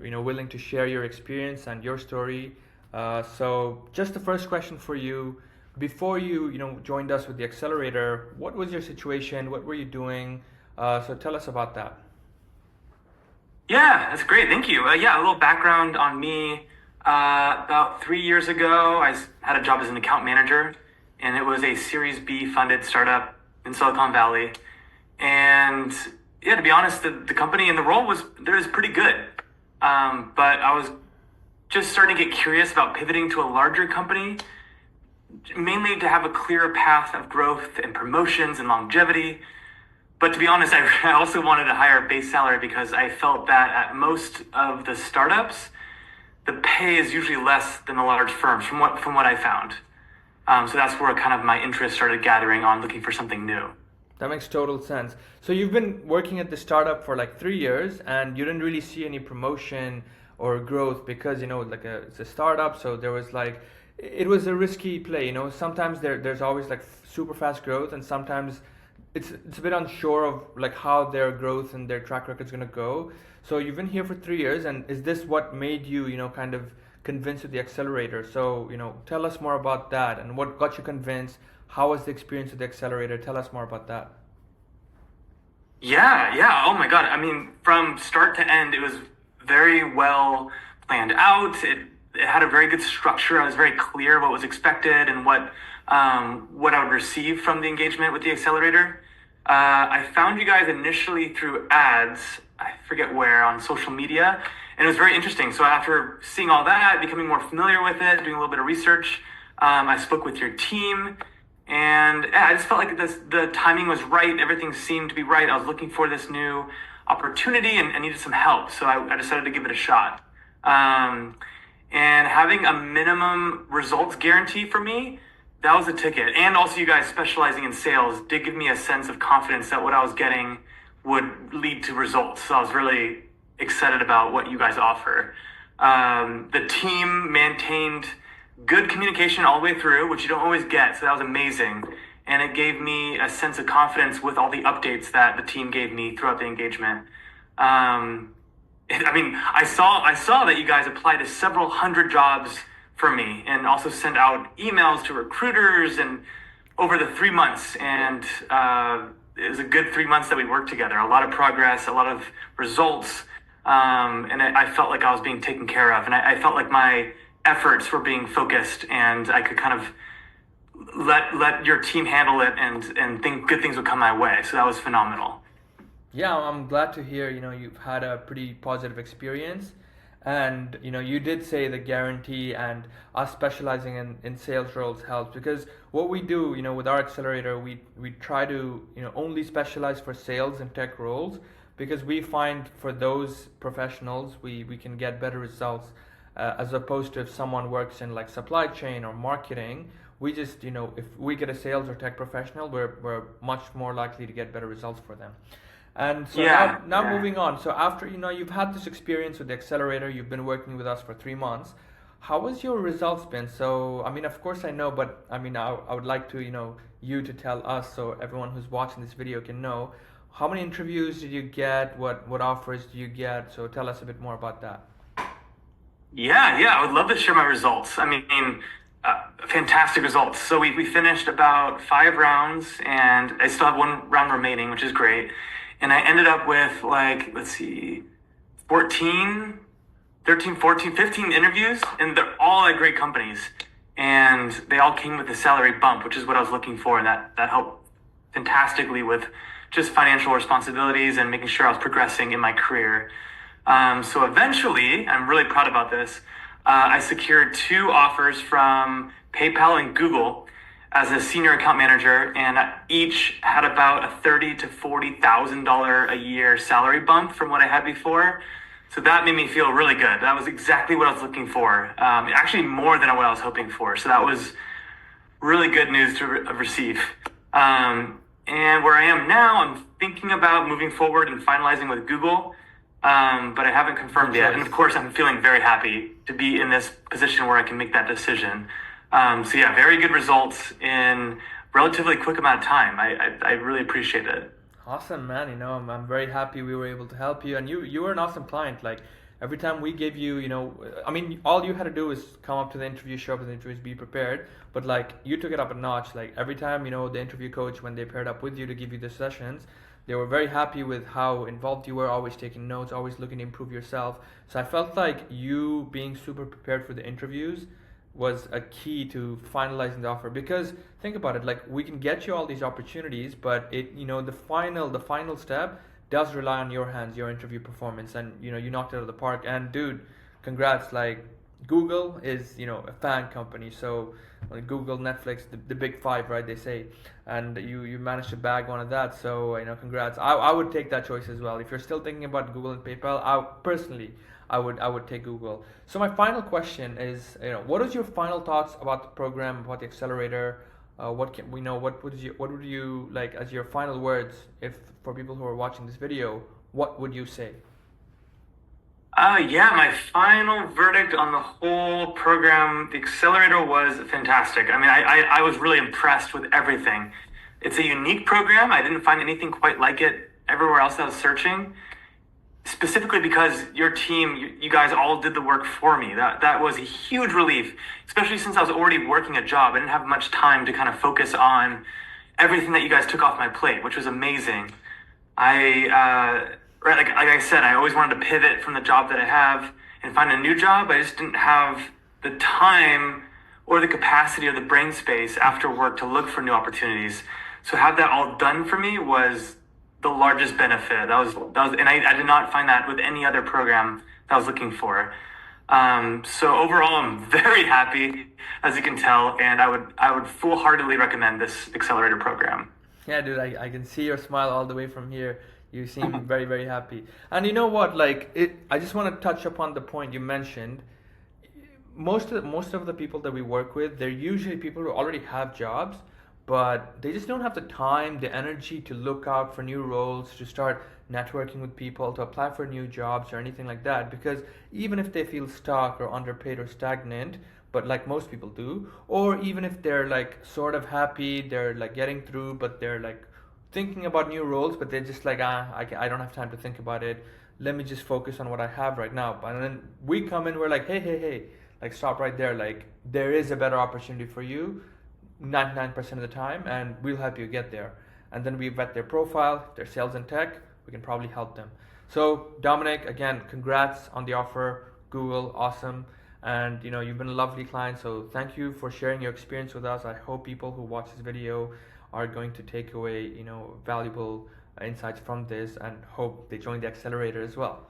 willing to share your experience and your story. So just the first question for you, before you joined us with the accelerator, what was your situation? What were you doing? So tell us about that. Yeah, that's great. Thank you. Yeah, a little background on me. About 3 years ago, had a job as an account manager, and it was a Series B funded startup in Silicon Valley. And yeah, to be honest, the company and the role was pretty good. But I was just starting to get curious about pivoting to a larger company, mainly to have a clearer path of growth and promotions and longevity. But to be honest, I also wanted a higher base salary because I felt that at most of the startups, the pay is usually less than the large firms from what I found. So that's where kind of my interest started gathering on looking for something new. That makes total sense. So you've been working at the startup for like 3 years, and you didn't really see any promotion or growth because it's a startup. So there was like it was a risky play. Sometimes there's always like super fast growth, and sometimes it's a bit unsure of like how their growth and their track record is gonna go. So you've been here for 3 years, and is this what made you kind of convinced with the accelerator? So tell us more about that and what got you convinced. How was the experience with the accelerator? Tell us more about that. Yeah, yeah. Oh my God. I mean, from start to end, it was very well planned out. It had a very good structure. I was very clear what was expected and what I would receive from the engagement with the accelerator. I found you guys initially through ads. I forget where on social media, and it was very interesting. So after seeing all that, becoming more familiar with it, doing a little bit of research, I spoke with your team. And yeah, I just felt like the timing was right. Everything seemed to be right. I was looking for this new opportunity and I needed some help. So I decided to give it a shot. And having a minimum results guarantee for me, that was a ticket. And also you guys specializing in sales did give me a sense of confidence that what I was getting would lead to results. So I was really excited about what you guys offer. The team maintained good communication all the way through, which you don't always get. So that was amazing. And it gave me a sense of confidence with all the updates that the team gave me throughout the engagement. I mean, I saw that you guys applied to several hundred jobs for me and also sent out emails to recruiters and over the 3 months. And it was a good 3 months that we worked together. A lot of progress, a lot of results. And I felt like I was being taken care of. And I felt like my efforts were being focused and I could kind of let your team handle it and think good things would come my way. So that was phenomenal. Yeah, I'm glad to hear, you've had a pretty positive experience. And, you did say the guarantee and us specializing in sales roles helps because what we do, with our accelerator, we try to, only specialize for sales and tech roles because we find for those professionals, we can get better results as opposed to if someone works in like supply chain or marketing. We just, if we get a sales or tech professional, we're much more likely to get better results for them. And so Yeah, now yeah. moving on. So after you've had this experience with the accelerator, you've been working with us for 3 months. How has your results been? So I mean, of course I know, but I mean, I would like to you to tell us so everyone who's watching this video can know how many interviews did you get? What offers do you get? So tell us a bit more about that. Yeah, yeah, I would love to share my results. I mean, fantastic results. So we finished about 5 rounds, and I still have 1 round remaining, which is great. And I ended up with like, let's see, 14, 13, 14, 15 interviews, and they're all at great companies. And they all came with a salary bump, which is what I was looking for. And that helped fantastically with just financial responsibilities and making sure I was progressing in my career. So eventually, I'm really proud about this. I secured 2 offers from PayPal and Google as a senior account manager, and each had about a $30,000 to $40,000 a year salary bump from what I had before. So that made me feel really good. That was exactly what I was looking for. Actually, more than what I was hoping for. So that was really good news to receive. And where I am now, I'm thinking about moving forward and finalizing with Google, but I haven't Good confirmed yet. And of choice. course, I'm feeling very happy to be in this position where I can make that decision. So yeah, very good results in relatively quick amount of time. I really appreciate it. Awesome, man. I'm very happy we were able to help you, and you were an awesome client. Like every time we gave you, I mean, all you had to do is come up to the interview, show up at the interviews, be prepared. But like you took it up a notch. Like every time, the interview coach, when they paired up with you to give you the sessions, they were very happy with how involved you were, always taking notes, always looking to improve yourself. So I felt like you being super prepared for the interviews was a key to finalizing the offer, because think about it, like we can get you all these opportunities, but the final step does rely on your hands, your interview performance, and you knocked it out of the park. And dude, congrats. Like Google is a fan company, so Google, Netflix, the big five, right, they say, and you managed to bag one of that. So congrats. I would take that choice as well. If you're still thinking about Google and PayPal, I would take Google. So my final question is, what is your final thoughts about the program, about the accelerator? What would you like as your final words, if for people who are watching this video, what would you say? Yeah, my final verdict on the whole program, the accelerator, was fantastic. I mean, I was really impressed with everything. It's a unique program. I didn't find anything quite like it everywhere else I was searching, specifically because your team, you guys all did the work for me. That was a huge relief, especially since I was already working a job. I didn't have much time to kind of focus on everything that you guys took off my plate, which was amazing. Right, like I said, I always wanted to pivot from the job that I have and find a new job. I just didn't have the time or the capacity or the brain space after work to look for new opportunities. So have that all done for me was the largest benefit. And I did not find that with any other program that I was looking for. So overall, I'm very happy, as you can tell, and I would full-heartedly recommend this accelerator program. Yeah, dude, I can see your smile all the way from here. You seem very, very happy. And you know what? I just want to touch upon the point you mentioned. Most of the people that we work with, they're usually people who already have jobs, but they just don't have the time, the energy to look out for new roles, to start networking with people, to apply for new jobs or anything like that. Because even if they feel stuck or underpaid or stagnant, but like most people do, or even if they're like sort of happy, they're like getting through, but they're like thinking about new roles, but they're just like, I don't have time to think about it. Let me just focus on what I have right now. And then we come in, we're like, hey, like stop right there. Like there is a better opportunity for you 99% of the time, and we'll help you get there. And then we vet their profile, their sales and tech, we can probably help them. So Dominic, again, congrats on the offer. Google, awesome. And you've been a lovely client, so thank you for sharing your experience with us. I hope people who watch this video are going to take away valuable insights from this, and hope they join the accelerator as well.